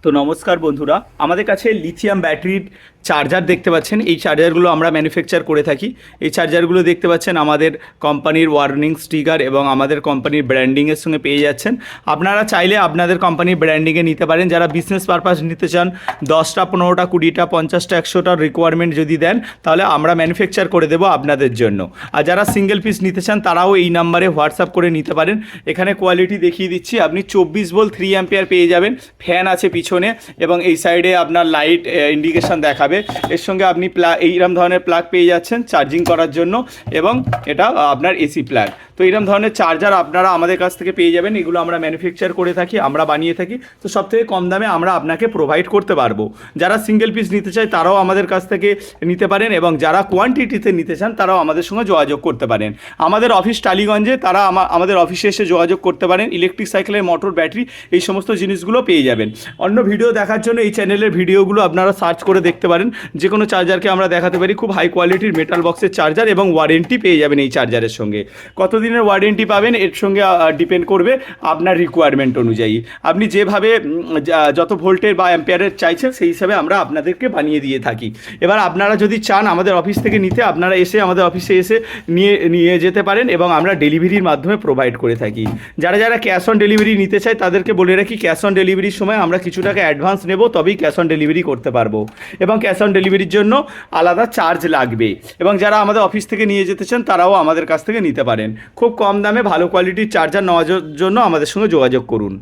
তো নমস্কার বন্ধুরা, আমাদের কাছে লিথিয়াম ব্যাটারির চার্জার দেখতে পাচ্ছেন। এই চার্জারগুলো আমরা ম্যানুফ্যাকচার করে থাকি। এই চার্জারগুলো দেখতে পাচ্ছেন আমাদের কোম্পানির ওয়ার্নিং স্টিকার এবং আমাদের কোম্পানির ব্র্যান্ডিংয়ের সঙ্গে পেয়ে যাচ্ছেন। আপনারা চাইলে আপনাদের কোম্পানির ব্র্যান্ডিংয়ে নিতে পারেন। যারা বিজনেস পারপাস নিতে চান, 10টা 15টা 20টা 50টা 100টার রিকোয়ারমেন্ট যদি দেন, তাহলে আমরা ম্যানুফ্যাকচার করে দেবো আপনাদের জন্য। আর যারা সিঙ্গেল পিস নিতে চান তারাও এই নাম্বারে হোয়াটসঅ্যাপ করে নিতে পারেন। এখানে কোয়ালিটি দেখিয়ে দিচ্ছি। আপনি 24 ভোল্ট 3 অ্যাম্পিয়ার পেয়ে যাবেন। ফ্যান আছে পিছনে এবং এই সাইডে আপনার লাইট ইন্ডিকেশন দেখাবে। এর সঙ্গে আপনি এইরকম ধরনের প্লাগ পেয়ে যাচ্ছেন চার্জিং করার জন্য, এবং এটা আপনার এসি প্লাগ। তো এইরকম ধরনের চার্জার আপনারা আমাদের কাছ থেকে পেয়ে যাবেন। এগুলো আমরা ম্যানুফ্যাকচার করে থাকি, আমরা বানিয়ে থাকি। তো সবথেকে কম দামে আমরা আপনাকে প্রোভাইড করতে পারবো। যারা সিঙ্গেল পিস নিতে চায় তারাও আমাদের কাছ থেকে নিতে পারেন, এবং যারা কোয়ান্টিটিতে নিতে চান তারাও আমাদের সঙ্গে যোগাযোগ করতে পারেন। আমাদের অফিস টালিগঞ্জে, তারা আমাদের অফিসে এসে যোগাযোগ করতে পারেন। ইলেকট্রিক সাইকেলের মোটর, ব্যাটারি, এই সমস্ত জিনিসগুলো পেয়ে যাবেন। অন্য ভিডিও দেখার জন্য এই চ্যানেলের ভিডিওগুলো আপনারা সার্চ করে দেখতে পারেন। যে কোনো চার্জারকে আমরা দেখাতে পারি। খুব হাই কোয়ালিটির মেটাল বক্সের চার্জার, এবং ওয়ারেন্টি পেয়ে যাবেন এই চার্জারের সঙ্গে। কতদিনের ওয়ারেন্টি পাবেন এর সঙ্গে ডিপেন্ড করবে আপনার রিকোয়ারমেন্ট অনুযায়ী। আপনি যেভাবে যত ভোল্টের বা অ্যাম্পিয়ারের চাইছেন সেই হিসাবে আমরা আপনাদেরকে বানিয়ে দিয়ে থাকি। এবার আপনারা যদি চান আমাদের অফিস থেকে নিতে, আপনারা এসে আমাদের অফিসে এসে নিয়ে যেতে পারেন, এবং আমরা ডেলিভারির মাধ্যমে প্রোভাইড করে থাকি। যারা যারা ক্যাশ অন ডেলিভারি নিতে চায় তাদেরকে বলে রাখি, ক্যাশ অন ডেলিভারির সময় আমরা কিছু টাকা অ্যাডভান্স নেব, তবেই ক্যাশ অন ডেলিভারি করতে পারবো, এবং ক্যাশ অন ডেলিভারির জন্য আলাদা চার্জ লাগবে। এবং যারা আমাদের অফিস থেকে নিয়ে যেতে চান তারাও আমাদের কাছ থেকে নিতে পারেন। খুব কম দামে ভালো কোয়ালিটির চার্জার নেওয়ার জন্য আমাদের সঙ্গে যোগাযোগ করুন।